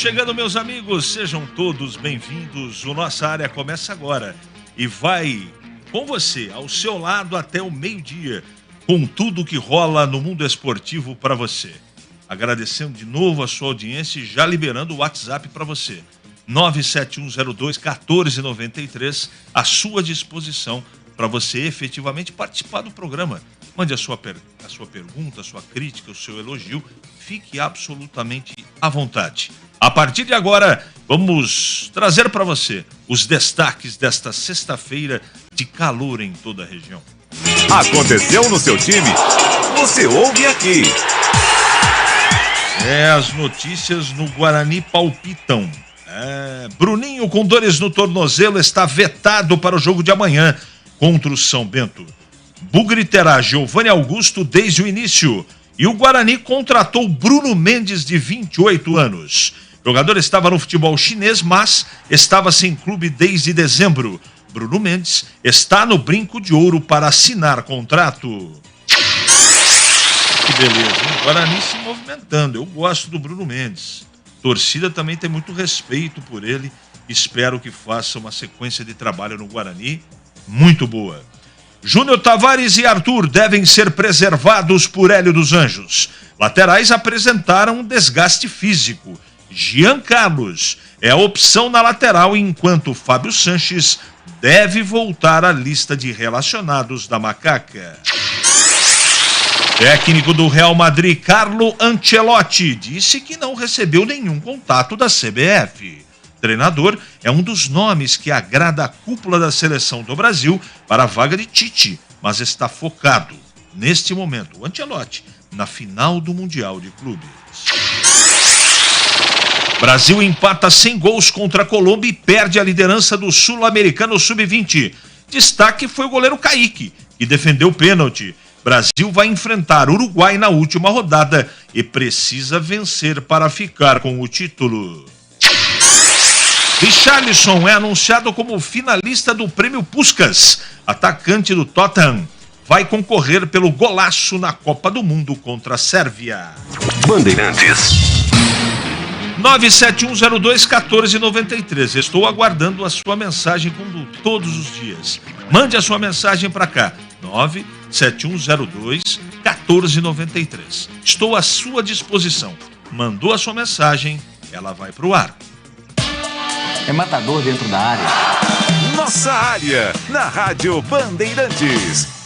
chegando, meus amigos, sejam todos bem-vindos. O Nossa Área começa agora e vai com você, ao seu lado até o meio-dia, com tudo que rola no mundo esportivo para você. Agradecendo de novo a sua audiência e já liberando o WhatsApp para você. 97102-1493, à sua disposição para você efetivamente participar do programa. Mande a sua pergunta, a sua crítica, o seu elogio. Fique absolutamente à vontade. A partir de agora, vamos trazer para você os destaques desta sexta-feira de calor em toda a região. Aconteceu no seu time? Você ouve aqui. As notícias no Guarani palpitam. Bruninho, com dores no tornozelo, está vetado para o jogo de amanhã contra o São Bento. Bugre terá Giovanni Augusto desde o início. E o Guarani contratou Bruno Mendes, de 28 anos. O jogador estava no futebol chinês, mas estava sem clube desde dezembro. Bruno Mendes está no brinco de ouro para assinar contrato. Que beleza, hein? O Guarani se movimentando. Eu gosto do Bruno Mendes. A torcida também tem muito respeito por ele. Espero que faça uma sequência de trabalho no Guarani muito boa. Júnior Tavares e Arthur devem ser preservados por Hélio dos Anjos. Laterais apresentaram um desgaste físico. Jean Carlos é a opção na lateral, enquanto Fábio Sanches deve voltar à lista de relacionados da Macaca. Técnico do Real Madrid, Carlo Ancelotti, disse que não recebeu nenhum contato da CBF. Treinador é um dos nomes que agrada a cúpula da seleção do Brasil para a vaga de Tite, mas está focado, neste momento, o Ancelotti, na final do Mundial de Clubes. Brasil empata sem gols contra a Colômbia e perde a liderança do Sul-Americano Sub-20. Destaque foi o goleiro Kaique, que defendeu o pênalti. Brasil vai enfrentar o Uruguai na última rodada e precisa vencer para ficar com o título. Richarlison é anunciado como finalista do Prêmio Puskás. Atacante do Tottenham vai concorrer pelo golaço na Copa do Mundo contra a Sérvia. Bandeirantes. 97102-1493. Estou aguardando a sua mensagem como todos os dias. Mande a sua mensagem para cá. 97102-1493. Estou à sua disposição. Mandou a sua mensagem, ela vai para o ar. É matador dentro da área. Nossa Área, na Rádio Bandeirantes.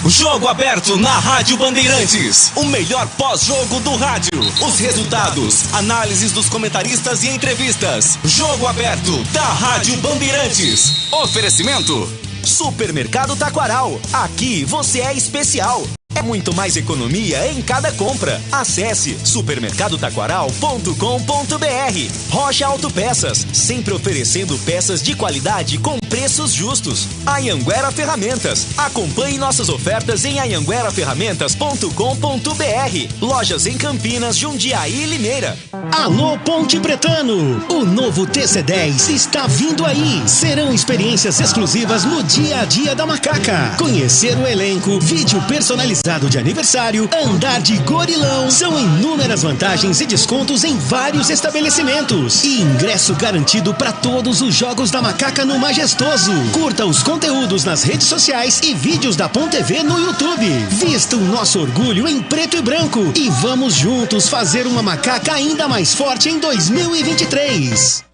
Jogo aberto na Rádio Bandeirantes. O melhor pós-jogo do rádio. Os resultados, análises dos comentaristas e entrevistas. Jogo aberto da Rádio Bandeirantes. Oferecimento: Supermercado Taquaral. Aqui você é especial. É muito mais economia em cada compra. Acesse supermercadotaquaral.com.br. Rocha Autopeças, sempre oferecendo peças de qualidade com preços justos. Anhanguera Ferramentas. Acompanhe nossas ofertas em anhangueraferramentas.com.br. Lojas em Campinas, Jundiaí e Limeira. Alô Ponte Pretano, o novo TC10 está vindo aí. Serão experiências exclusivas no dia a dia da Macaca. Conhecer o elenco, vídeo personalizado de aniversário, andar de gorilão. São inúmeras vantagens e descontos em vários estabelecimentos. E ingresso garantido para todos os jogos da Macaca no Majestoso. Curta os conteúdos nas redes sociais e vídeos da Ponte TV no YouTube. Vista o nosso orgulho em preto e branco e vamos juntos fazer uma Macaca ainda mais forte em 2023.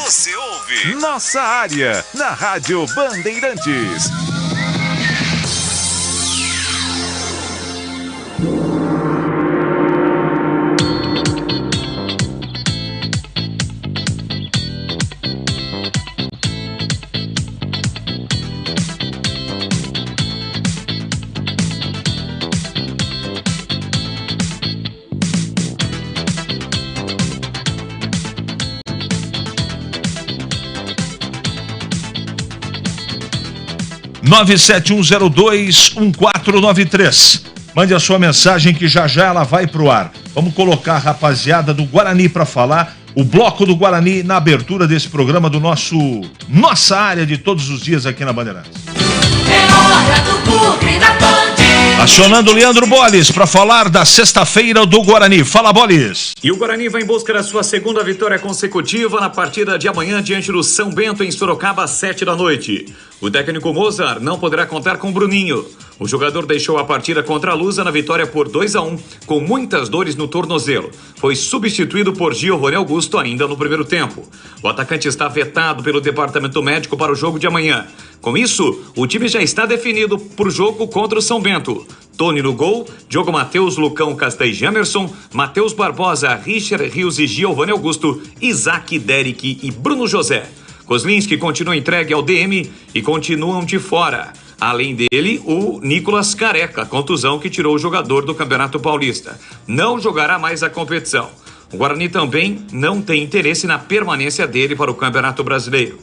Você ouve Nossa Área, na Rádio Bandeirantes. nove 9710211493. Mande a sua mensagem que já já ela vai pro ar. Vamos colocar a rapaziada do Guarani para falar. O bloco do Guarani na abertura desse programa do Nossa Área de todos os dias aqui na Bandeirantes. É hora do Bugre da Band. Acionando Leandro Boles para falar da sexta-feira do Guarani. Fala, Boles. E o Guarani vai em busca da sua segunda vitória consecutiva na partida de amanhã diante do São Bento em Sorocaba às 7h. O técnico Mozart não poderá contar com Bruninho. O jogador deixou a partida contra a Lusa na vitória por 2-1, com muitas dores no tornozelo. Foi substituído por Giovanni Augusto ainda no primeiro tempo. O atacante está vetado pelo departamento médico para o jogo de amanhã. Com isso, o time já está definido para o jogo contra o São Bento. Tony no gol, Diogo Matheus, Lucão Castell Jamerson, Matheus Barbosa, Richard Rios e Giovanni Augusto, Isaac, Derek e Bruno José. Kozlinski continua entregue ao DM e continuam de fora. Além dele, o Nicolas Careca, contusão que tirou o jogador do Campeonato Paulista. Não jogará mais a competição. O Guarani também não tem interesse na permanência dele para o Campeonato Brasileiro.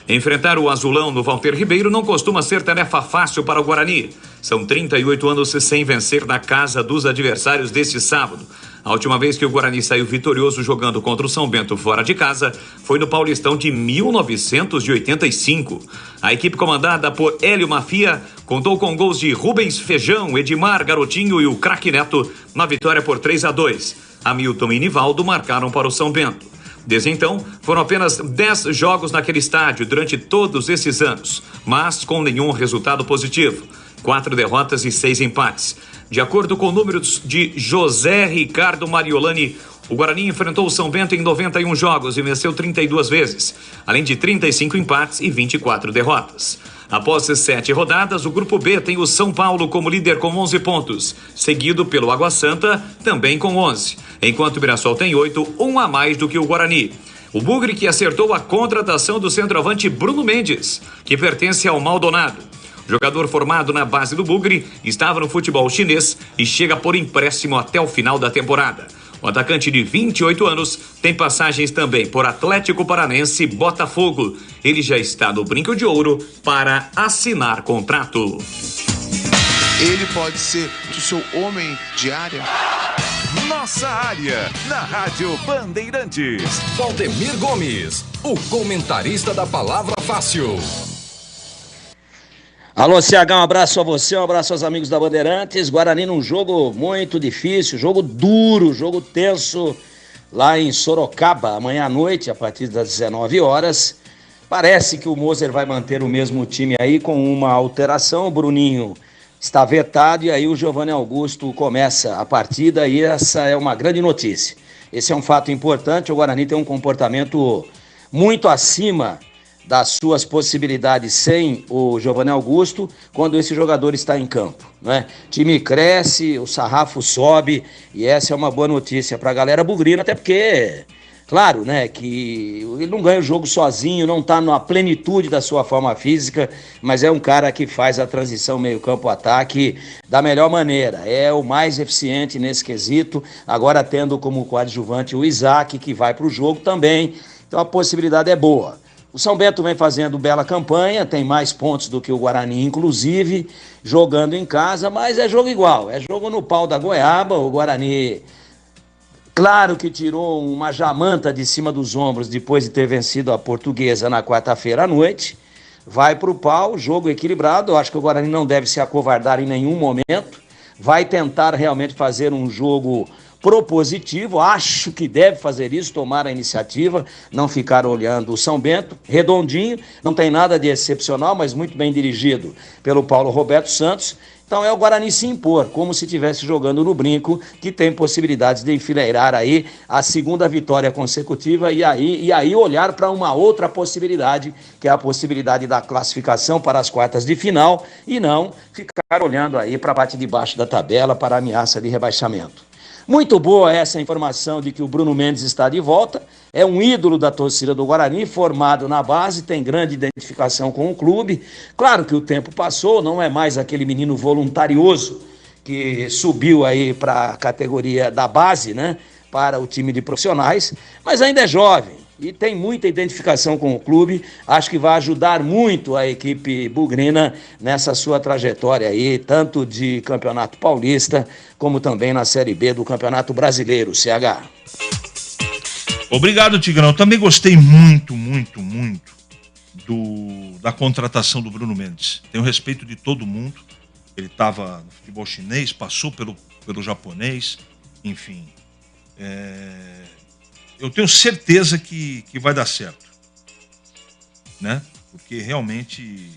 Enfrentar o azulão no Walter Ribeiro não costuma ser tarefa fácil para o Guarani. São 38 anos sem vencer na casa dos adversários deste sábado. A última vez que o Guarani saiu vitorioso jogando contra o São Bento fora de casa foi no Paulistão de 1985. A equipe comandada por Hélio Mafia contou com gols de Rubens Feijão, Edmar Garotinho e o craque Neto na vitória por 3-2. Hamilton e Nivaldo marcaram para o São Bento. Desde então, foram apenas 10 jogos naquele estádio durante todos esses anos, mas com nenhum resultado positivo. 4 derrotas e 6 empates. De acordo com números de José Ricardo Mariolani, o Guarani enfrentou o São Bento em 91 jogos e venceu 32 vezes, além de 35 empates e 24 derrotas. Após 7 rodadas, o Grupo B tem o São Paulo como líder com 11 pontos, seguido pelo Água Santa, também com 11, enquanto o Mirassol tem 8, um a mais do que o Guarani. O Bugre que acertou a contratação do centroavante Bruno Mendes, que pertence ao Maldonado. O jogador formado na base do Bugre estava no futebol chinês e chega por empréstimo até o final da temporada. O atacante de 28 anos tem passagens também por Atlético Paranense e Botafogo. Ele já está no Brinco de Ouro para assinar contrato. Ele pode ser o seu homem de área? Nossa área, na Rádio Bandeirantes. Valdemir Gomes, o comentarista da Palavra Fácil. Alô, CH, um abraço a você, um abraço aos amigos da Bandeirantes. Guarani num jogo muito difícil, jogo duro, jogo tenso, lá em Sorocaba, amanhã à noite, a partir das 19h. Parece que o Moser vai manter o mesmo time aí com uma alteração. O Bruninho está vetado e aí o Giovanni Augusto começa a partida e essa é uma grande notícia. Esse é um fato importante, o Guarani tem um comportamento muito acima das suas possibilidades sem o Giovanni Augusto, quando esse jogador está em campo, né? O time cresce, o sarrafo sobe, e essa é uma boa notícia para a galera bugrina, até porque, claro, né, que ele não ganha o jogo sozinho, não está na plenitude da sua forma física, mas é um cara que faz a transição meio-campo-ataque da melhor maneira, é o mais eficiente nesse quesito, agora tendo como coadjuvante o Isaac, que vai para o jogo também, então a possibilidade é boa. O São Bento vem fazendo bela campanha, tem mais pontos do que o Guarani, inclusive, jogando em casa, mas é jogo igual, é jogo no pau da goiaba. O Guarani, claro que tirou uma jamanta de cima dos ombros depois de ter vencido a Portuguesa na quarta-feira à noite, vai para o pau, jogo equilibrado. Eu acho que o Guarani não deve se acovardar em nenhum momento, vai tentar realmente fazer um jogo propositivo, acho que deve fazer isso, tomar a iniciativa, não ficar olhando o São Bento, redondinho, não tem nada de excepcional, mas muito bem dirigido pelo Paulo Roberto Santos. Então é o Guarani se impor, como se estivesse jogando no Brinco, que tem possibilidades de enfileirar aí a segunda vitória consecutiva e aí olhar para uma outra possibilidade, que é a possibilidade da classificação para as quartas de final, e não ficar olhando aí para a parte de baixo da tabela para a ameaça de rebaixamento. Muito boa essa informação de que o Bruno Mendes está de volta, é um ídolo da torcida do Guarani, formado na base, tem grande identificação com o clube. Claro que o tempo passou, não é mais aquele menino voluntarioso que subiu aí para a categoria da base, né, para o time de profissionais, mas ainda é jovem e tem muita identificação com o clube. Acho que vai ajudar muito a equipe bugrina nessa sua trajetória aí, tanto de Campeonato Paulista, como também na Série B do Campeonato Brasileiro, CH. Obrigado, Tigrão. Também gostei muito da contratação do Bruno Mendes. Tenho respeito de todo mundo. Ele estava no futebol chinês, passou pelo japonês, enfim. Eu tenho certeza que vai dar certo, né? Porque realmente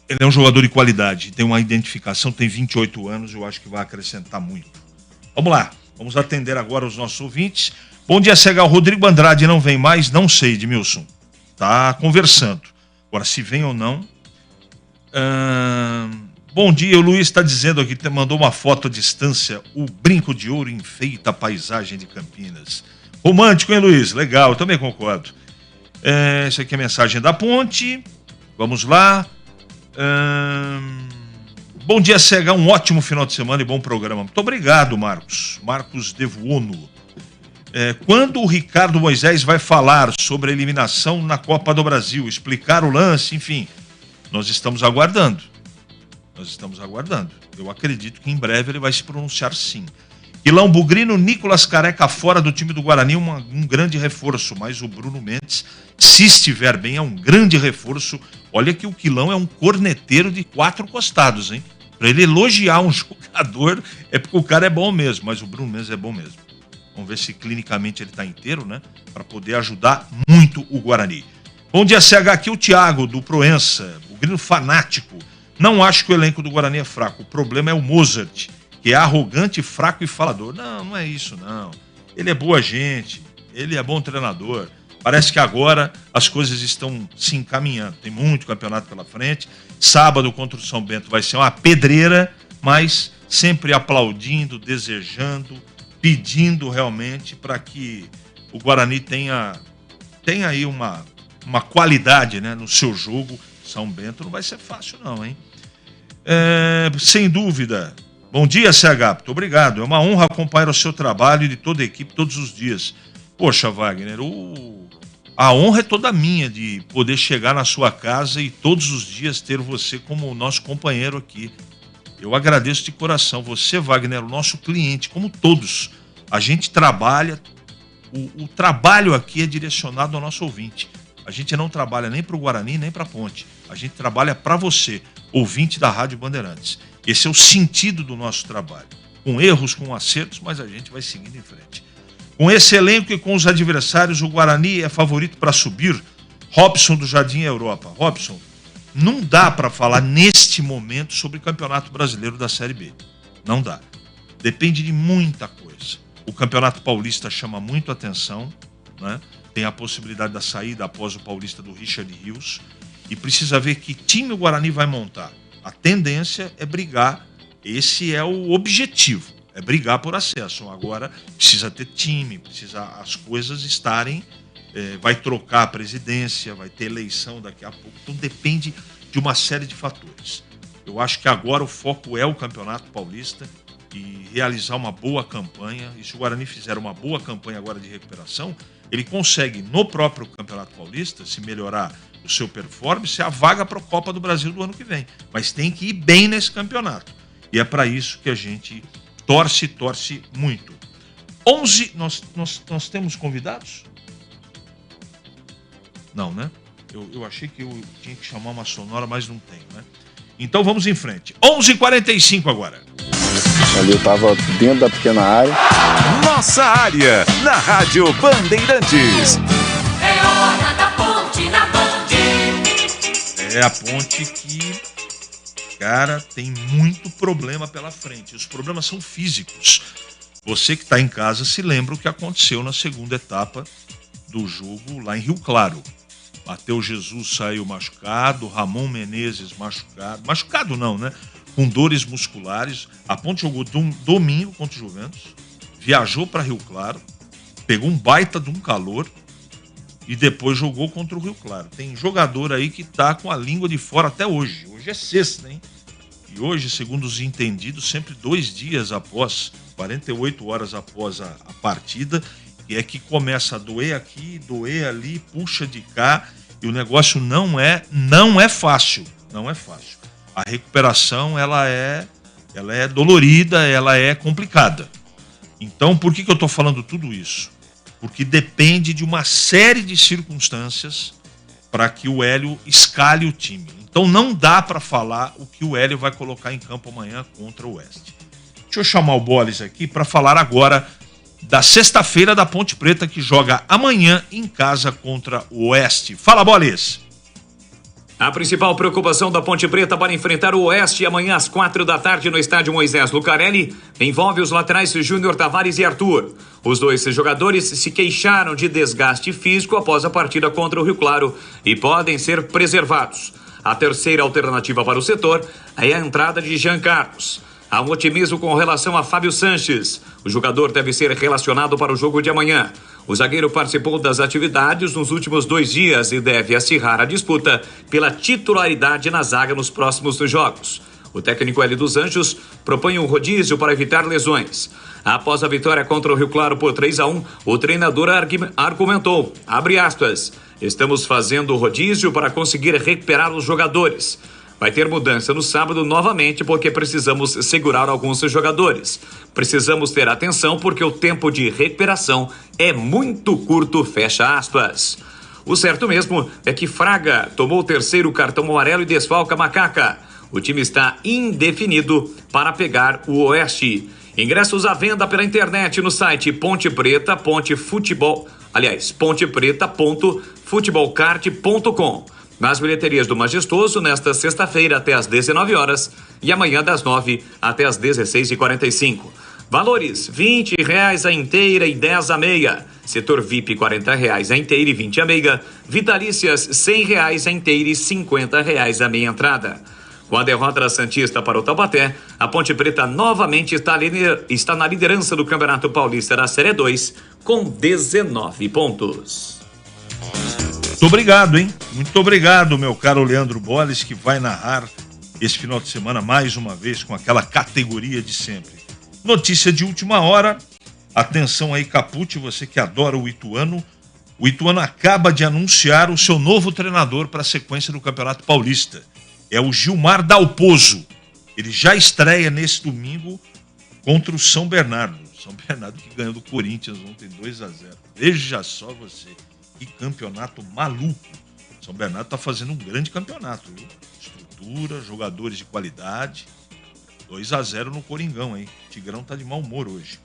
ele é um jogador de qualidade, tem uma identificação, tem 28 anos, eu acho que vai acrescentar muito. Vamos lá, vamos atender agora os nossos ouvintes. Bom dia, CH. O Rodrigo Andrade não vem mais? Não sei, Edmilson. Tá conversando. Agora, se vem ou não... Bom dia, o Luiz está dizendo aqui, mandou uma foto à distância, o brinco de ouro enfeita a paisagem de Campinas. Romântico, hein, Luiz? Legal, eu também concordo. Essa aqui é a mensagem da Ponte. Vamos lá. Bom dia, CH, um ótimo final de semana e bom programa. Muito obrigado, Marcos. Marcos Devuono. Quando o Ricardo Moisés vai falar sobre a eliminação na Copa do Brasil, explicar o lance, enfim, nós estamos aguardando. Eu acredito que em breve ele vai se pronunciar sim. Quilão Bugrino, Nicolas Careca fora do time do Guarani, um grande reforço, mas o Bruno Mendes, se estiver bem, é um grande reforço. Olha que o Quilão é um corneteiro de 4 costados, hein? Para ele elogiar um jogador, é porque o cara é bom mesmo, mas o Bruno Mendes é bom mesmo. Vamos ver se clinicamente ele está inteiro, né? Para poder ajudar muito o Guarani. Bom dia, CH, aqui o Thiago, do Proença, o Grilo fanático. Não acho que o elenco do Guarani é fraco. O problema é o Mozart, que é arrogante, fraco e falador. Não é isso, não. Ele é boa gente, ele é bom treinador. Parece que agora as coisas estão se encaminhando. Tem muito campeonato pela frente. Sábado contra o São Bento vai ser uma pedreira, mas sempre aplaudindo, desejando, pedindo realmente para que o Guarani tenha aí uma qualidade, né, no seu jogo. São Bento não vai ser fácil não, hein? Sem dúvida. Bom dia, CH. Muito obrigado. É uma honra acompanhar o seu trabalho e de toda a equipe todos os dias. Poxa, Wagner, a honra é toda minha de poder chegar na sua casa e todos os dias ter você como nosso companheiro aqui. Eu agradeço de coração. Você, Wagner, o nosso cliente, como todos. A gente trabalha, o trabalho aqui é direcionado ao nosso ouvinte. A gente não trabalha nem para o Guarani, nem para a Ponte. A gente trabalha para você, ouvinte da Rádio Bandeirantes. Esse é o sentido do nosso trabalho. Com erros, com acertos, mas a gente vai seguindo em frente. Com esse elenco e com os adversários, o Guarani é favorito para subir. Robson do Jardim Europa. Robson, não dá para falar neste momento sobre o Campeonato Brasileiro da Série B. Não dá. Depende de muita coisa. O Campeonato Paulista chama muito atenção, né? Tem a possibilidade da saída após o Paulista do Richard Rios. E precisa ver que time o Guarani vai montar. A tendência é brigar. Esse é o objetivo. É brigar por acesso. Agora precisa ter time, precisa as coisas estarem... vai trocar a presidência, vai ter eleição daqui a pouco. Então depende de uma série de fatores. Eu acho que agora o foco é o Campeonato Paulista e realizar uma boa campanha. E se o Guarani fizer uma boa campanha agora de recuperação, ele consegue, no próprio Campeonato Paulista, se melhorar o seu performance, a vaga para a Copa do Brasil do ano que vem. Mas tem que ir bem nesse campeonato. E é para isso que a gente torce muito. 11, nós temos convidados? Não, né? Eu achei que eu tinha que chamar uma sonora, mas não tenho, né? Então vamos em frente. 11h45 agora. Ali eu estava dentro da pequena área. Nossa área, na Rádio Bandeirantes. É hora da Ponte na Band. É a Ponte que, cara, tem muito problema pela frente. Os problemas são físicos. Você que está em casa se lembra o que aconteceu na segunda etapa do jogo lá em Rio Claro. Matheus Jesus saiu machucado, Ramon Menezes machucado. Machucado não, né? Com dores musculares. A Ponte jogou domingo contra o Juventus, viajou para Rio Claro, pegou um baita de um calor e depois jogou contra o Rio Claro. Tem jogador aí que tá com a língua de fora até hoje. Hoje é sexta, hein? E hoje, segundo os entendidos, sempre 2 dias após, 48 horas após a partida, e é que começa a doer aqui, doer ali, puxa de cá, e o negócio não é fácil, não é fácil. A recuperação, ela é dolorida, ela é complicada. Então, por que eu estou falando tudo isso? Porque depende de uma série de circunstâncias para que o Hélio escale o time. Então não dá para falar o que o Hélio vai colocar em campo amanhã contra o Oeste. Deixa eu chamar o Boles aqui para falar agora da sexta-feira da Ponte Preta, que joga amanhã em casa contra o Oeste. Fala, Boles! A principal preocupação da Ponte Preta para enfrentar o Oeste amanhã às 16h no estádio Moisés Lucarelli envolve os laterais Júnior Tavares e Arthur. Os dois jogadores se queixaram de desgaste físico após a partida contra o Rio Claro e podem ser preservados. A terceira alternativa para o setor é a entrada de Jean Carlos. Há um otimismo com relação a Fábio Sanches. O jogador deve ser relacionado para o jogo de amanhã. O zagueiro participou das atividades nos últimos 2 dias e deve acirrar a disputa pela titularidade na zaga nos próximos jogos. O técnico Hélio dos Anjos propõe um rodízio para evitar lesões. Após a vitória contra o Rio Claro por 3-1, o treinador argumentou, abre aspas, estamos fazendo o rodízio para conseguir recuperar os jogadores. Vai ter mudança no sábado novamente porque precisamos segurar alguns jogadores. Precisamos ter atenção porque o tempo de recuperação é muito curto, fecha aspas. O certo mesmo é que Fraga tomou o 3º cartão amarelo e desfalca Macaca. O time está indefinido para pegar o Oeste. Ingressos à venda pela internet no site pontepreta.futebolcart.com. Nas bilheterias do Majestoso, nesta sexta-feira até às 19h e amanhã das 9 até às 16h45. Valores: R$20 a inteira e 10 a meia. Setor VIP, R$40 a inteira e 20 a meia. Vitalícias, R$100 a inteira e R$50 a meia entrada. Com a derrota da Santista para o Taubaté, a Ponte Preta novamente está na liderança do Campeonato Paulista da Série 2 com 19 pontos. Muito obrigado, hein? Muito obrigado, meu caro Leandro Boles, que vai narrar esse final de semana mais uma vez com aquela categoria de sempre. Notícia de última hora. Atenção aí, Capucci, você que adora o Ituano. O Ituano acaba de anunciar o seu novo treinador para a sequência do Campeonato Paulista. É o Gilmar Dalpozo. Ele já estreia nesse domingo contra o São Bernardo. São Bernardo que ganhou do Corinthians ontem 2-0. Veja só você. Que campeonato maluco. São Bernardo está fazendo um grande campeonato, viu? Estrutura, jogadores de qualidade. 2-0 no Coringão, hein? O Tigrão tá de mau humor hoje.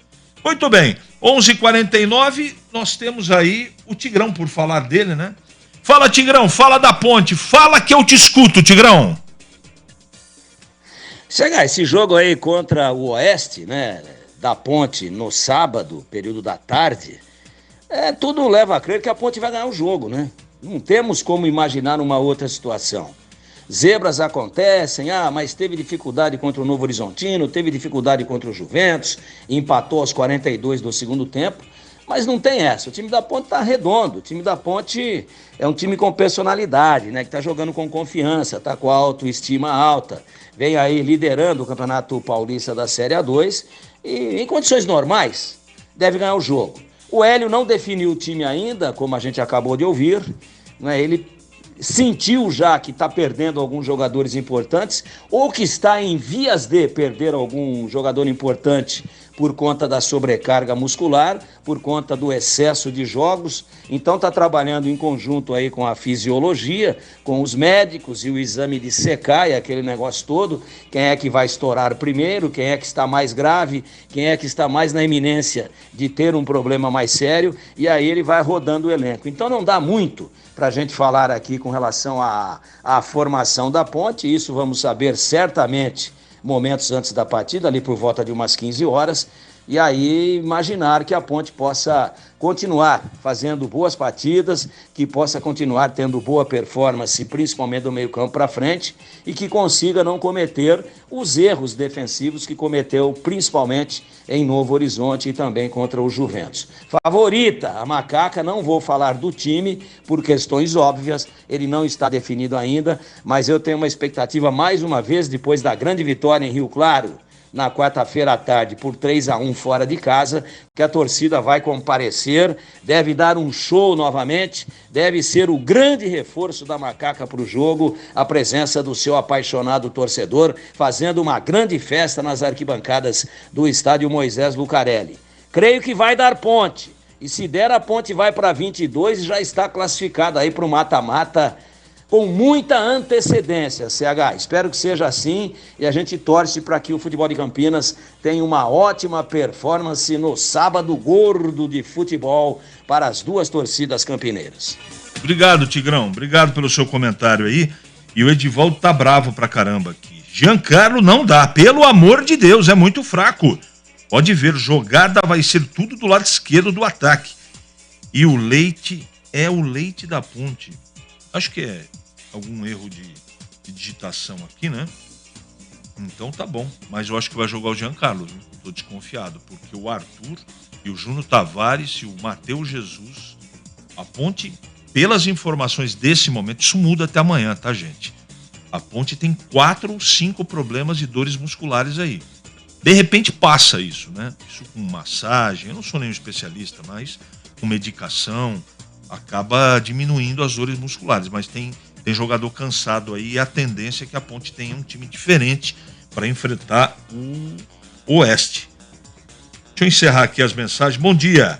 Muito bem, 11h49, nós temos aí o Tigrão, por falar dele, né? Fala, Tigrão, fala da Ponte, fala que eu te escuto, Tigrão. Chegar esse jogo aí contra o Oeste, né? Da Ponte no sábado, período da tarde... tudo leva a crer que a Ponte vai ganhar o jogo, né? Não temos como imaginar uma outra situação. Zebras acontecem, mas teve dificuldade contra o Novo Horizontino, teve dificuldade contra o Juventus, empatou aos 42 do segundo tempo, mas não tem essa. O time da Ponte tá redondo, o time da Ponte é um time com personalidade, né? Que tá jogando com confiança, tá com a autoestima alta, vem aí liderando o Campeonato Paulista da Série A2 e em condições normais deve ganhar o jogo. O Hélio não definiu o time ainda, como a gente acabou de ouvir, né? Ele sentiu já que está perdendo alguns jogadores importantes ou que está em vias de perder algum jogador importante por conta da sobrecarga muscular, por conta do excesso de jogos. Então está trabalhando em conjunto aí com a fisiologia, com os médicos e o exame de secar e aquele negócio todo. Quem é que vai estourar primeiro, quem é que está mais grave, quem é que está mais na iminência de ter um problema mais sério, e aí ele vai rodando o elenco. Então não dá muito para a gente falar aqui com relação à formação da Ponte. Isso vamos saber certamente momentos antes da partida, ali por volta de umas 15 horas, e aí imaginar que a Ponte possa continuar fazendo boas partidas, que possa continuar tendo boa performance, principalmente do meio campo para frente, e que consiga não cometer os erros defensivos que cometeu principalmente em Novo Horizonte e também contra o Juventus. Favorita, a Macaca, não vou falar do time por questões óbvias, ele não está definido ainda, mas eu tenho uma expectativa mais uma vez, depois da grande vitória em Rio Claro, na quarta-feira à tarde, por 3-1 fora de casa, que a torcida vai comparecer, deve dar um show novamente, deve ser o grande reforço da Macaca para o jogo, a presença do seu apaixonado torcedor, fazendo uma grande festa nas arquibancadas do estádio Moisés Lucarelli. Creio que vai dar Ponte, E se der, a Ponte vai para 22 e já está classificada aí para o mata-mata com muita antecedência, CH. Espero que seja assim e a gente torce para que o futebol de Campinas tenha uma ótima performance no sábado gordo de futebol para as duas torcidas campineiras. Obrigado, Tigrão. Obrigado pelo seu comentário aí. E o Edivaldo tá bravo pra caramba aqui. Giancarlo não dá, pelo amor de Deus, é muito fraco. Pode ver, jogada vai ser tudo do lado esquerdo do ataque. E o Leite é o Leite da Ponte. Acho que é algum erro de digitação aqui, né? Então tá bom. Mas eu acho que vai jogar o Giancarlo, viu? Tô desconfiado, porque o Arthur e o Júnior Tavares e o Matheus Jesus, a Ponte, pelas informações desse momento, isso muda até amanhã, tá, gente? A Ponte tem 4 ou 5 problemas e dores musculares aí. De repente passa isso, né? Isso com massagem, eu não sou nenhum especialista, mas com medicação acaba diminuindo as dores musculares. Mas tem jogador cansado aí e a tendência é que a Ponte tenha um time diferente para enfrentar o Oeste. Deixa eu encerrar aqui as mensagens. Bom dia.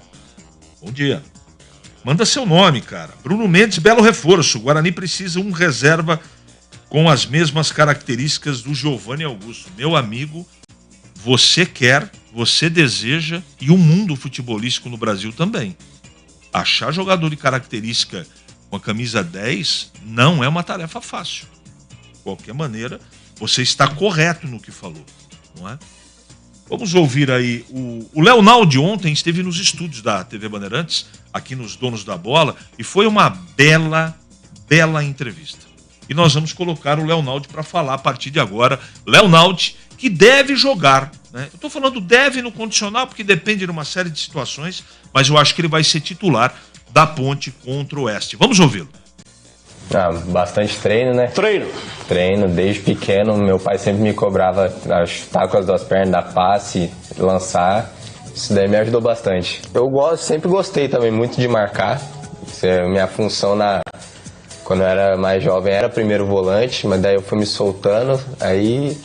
Bom dia. Manda seu nome, cara. Bruno Mendes, belo reforço. O Guarani precisa um reserva com as mesmas características do Giovanni Augusto. Meu amigo, você quer, você deseja e o mundo futebolístico no Brasil também. Achar jogador de característica com a camisa 10 não é uma tarefa fácil. De qualquer maneira, você está correto no que falou, não é? Vamos ouvir aí o Leonaldi ontem esteve nos estúdios da TV Bandeirantes, aqui nos Donos da Bola, e foi uma bela entrevista. E nós vamos colocar o Leonaldi para falar a partir de agora. Leonaldi, que deve jogar, né? Eu estou falando deve no condicional, porque depende de uma série de situações, mas eu acho que ele vai ser titular da Ponte contra o Oeste. Vamos ouvi-lo. Bastante treino, né? Treino, desde pequeno, meu pai sempre me cobrava a chutar com as duas pernas, dar passe, lançar. Isso daí me ajudou bastante. Eu sempre gostei também muito de marcar. Minha função quando eu era mais jovem era primeiro volante, mas daí eu fui me soltando, aí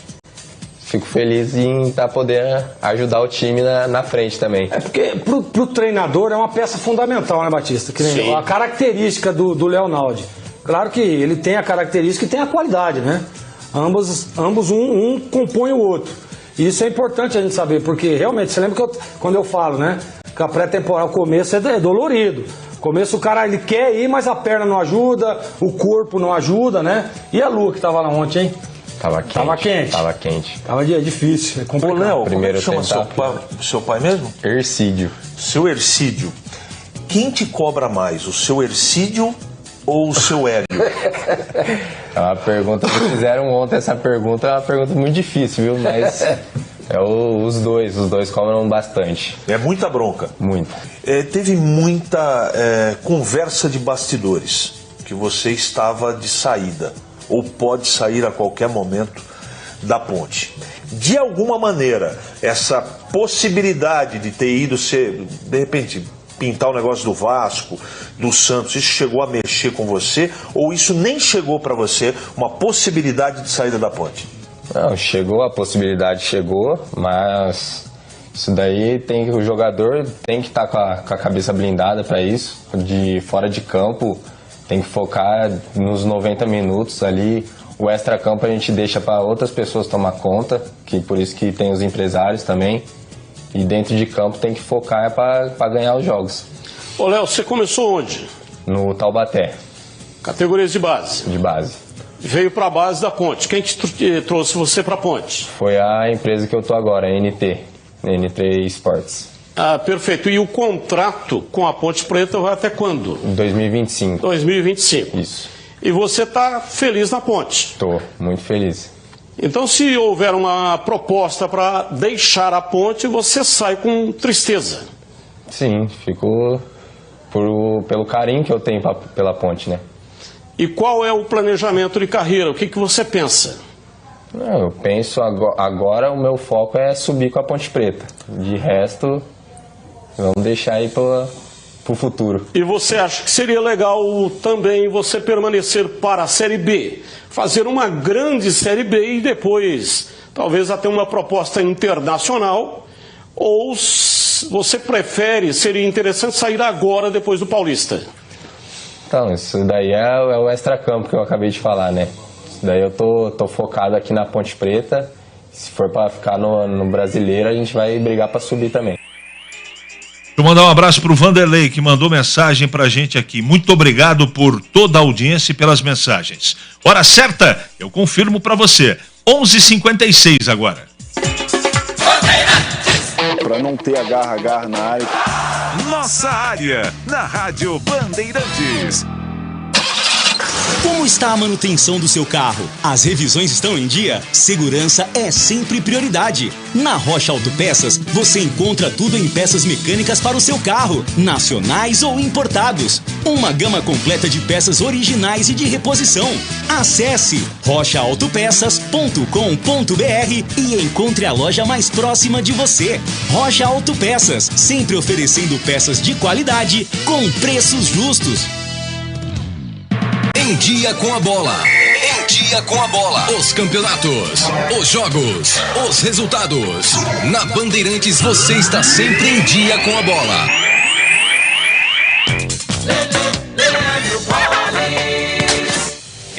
fico feliz em poder ajudar o time na frente também. É porque pro treinador é uma peça fundamental, né, Batista? Que nem a característica do Leonaldi. Claro que ele tem a característica e tem a qualidade, né? Ambos um compõe o outro. E isso é importante a gente saber, porque realmente, você lembra quando eu falo, né? Que a pré-temporada, o começo é dolorido. No começo o cara ele quer ir, mas a perna não ajuda, o corpo não ajuda, né? E a Lua que tava lá ontem, hein? Tava quente. Tava difícil, é complicado. Ô, Léo, primeiro como é que chama seu pai mesmo? Ercídio. Seu Ercídio. Quem te cobra mais, o seu Ercídio ou o seu Hélio? É uma pergunta que fizeram ontem, essa pergunta é uma pergunta muito difícil, viu? Mas os dois cobram bastante. É muita bronca? Muito. Teve muita conversa de bastidores, que você estava de saída, ou pode sair a qualquer momento da Ponte. De alguma maneira, essa possibilidade de ter ido ser, de repente, pintar o negócio do Vasco, do Santos, isso chegou a mexer com você? Ou isso nem chegou para você, uma possibilidade de saída da Ponte? Não, a possibilidade chegou, mas isso daí o jogador tem que estar com a cabeça blindada para isso. De fora de campo, tem que focar nos 90 minutos ali. O extra-campo a gente deixa para outras pessoas tomar conta, que por isso que tem os empresários também. E dentro de campo tem que focar para ganhar os jogos. Ô Léo, você começou onde? No Taubaté. Categorias de base? De base. Veio para a base da Ponte. Quem que trouxe você para a Ponte? Foi a empresa que eu tô agora, a NT Sports. Ah, perfeito. E o contrato com a Ponte Preta vai até quando? 2025. 2025. Isso. E você está feliz na Ponte? Tô, muito feliz. Então, se houver uma proposta para deixar a Ponte, você sai com tristeza? Sim, fico pelo carinho que eu tenho pela Ponte, né? E qual é o planejamento de carreira? O que você pensa? Eu penso agora o meu foco é subir com a Ponte Preta. De resto, vamos deixar aí pro futuro. E você acha que seria legal também você permanecer para a Série B? Fazer uma grande Série B e depois talvez até uma proposta internacional? Ou Mas você prefere, seria interessante sair agora, depois do Paulista? Então, isso daí é o extracampo que eu acabei de falar, né? Isso daí eu tô focado aqui na Ponte Preta. Se for para ficar no Brasileiro, a gente vai brigar para subir também. Deixa eu mandar um abraço pro Vanderlei, que mandou mensagem pra gente aqui. Muito obrigado por toda a audiência e pelas mensagens. Hora certa, eu confirmo pra você. 11h56 agora. Pra não ter agarra na área. Nossa área, na Rádio Bandeirantes. Como está a manutenção do seu carro? As revisões estão em dia? Segurança é sempre prioridade. Na Rocha Autopeças, você encontra tudo em peças mecânicas para o seu carro, nacionais ou importados. Uma gama completa de peças originais e de reposição. Acesse rochaautopeças.com.br e encontre a loja mais próxima de você. Rocha Autopeças, sempre oferecendo peças de qualidade com preços justos. Em dia com a bola. Em dia com a bola. Os campeonatos, os jogos, os resultados. Na Bandeirantes você está sempre em dia com a bola.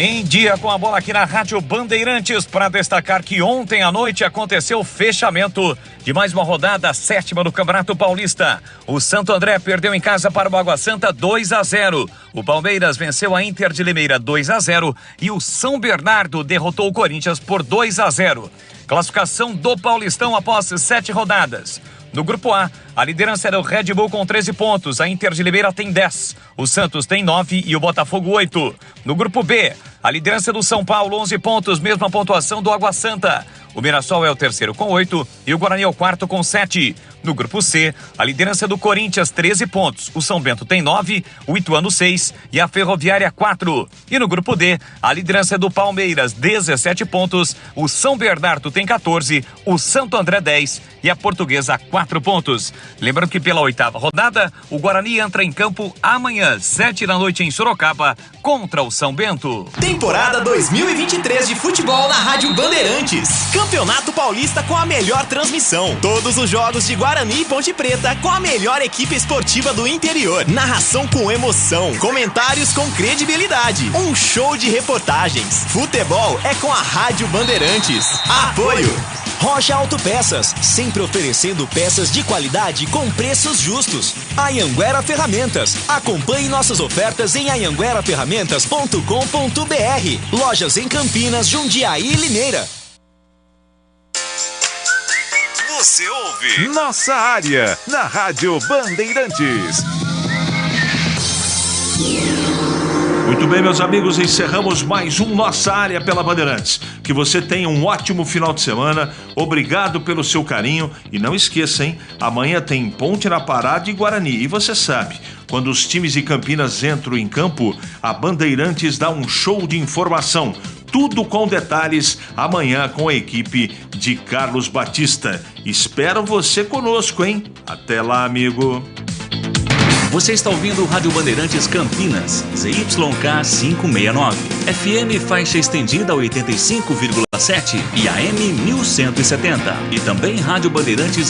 Em dia com a bola aqui na Rádio Bandeirantes, para destacar que ontem à noite aconteceu o fechamento de mais uma rodada, 7ª do Campeonato Paulista. O Santo André perdeu em casa para o Água Santa 2-0. O Palmeiras venceu a Inter de Limeira 2-0 e o São Bernardo derrotou o Corinthians por 2-0. Classificação do Paulistão após 7 rodadas. No Grupo A, a liderança era o Red Bull com 13 pontos, a Inter de Limeira tem 10, o Santos tem 9 e o Botafogo 8. No Grupo B, a liderança do São Paulo, 11 pontos, mesma pontuação do Água Santa. O Mirassol é o terceiro com 8 e o Guarani é o quarto com 7. No Grupo C, a liderança do Corinthians, 13 pontos. O São Bento tem 9, o Ituano 6 e a Ferroviária 4. E no Grupo D, a liderança do Palmeiras, 17 pontos. O São Bernardo tem 14, o Santo André 10 e a Portuguesa 4 pontos. Lembrando que pela 8ª rodada, o Guarani entra em campo amanhã, 7 da noite em Sorocaba, contra o São Bento. Temporada 2023 de futebol na Rádio Bandeirantes. Campeonato Paulista com a melhor transmissão. Todos os jogos de Guarani e Ponte Preta com a melhor equipe esportiva do interior. Narração com emoção. Comentários com credibilidade. Um show de reportagens. Futebol é com a Rádio Bandeirantes. Apoio Rocha Autopeças, sempre oferecendo peças de qualidade com preços justos. Anhanguera Ferramentas, acompanhe nossas ofertas em anhangueraferramentas.com.br. Lojas em Campinas, Jundiaí e Limeira. Você ouve Nossa Área, na Rádio Bandeirantes. Muito bem, meus amigos, encerramos mais um Nossa Área pela Bandeirantes. Que você tenha um ótimo final de semana. Obrigado pelo seu carinho. E não esqueça, hein? Amanhã tem Ponte na Parada e Guarani. E você sabe, quando os times de Campinas entram em campo, a Bandeirantes dá um show de informação. Tudo com detalhes, amanhã com a equipe de Carlos Batista. Espero você conosco, hein? Até lá, amigo. Você está ouvindo o Rádio Bandeirantes Campinas, ZYK 569, FM faixa estendida 85,7 e AM 1170. E também Rádio Bandeirantes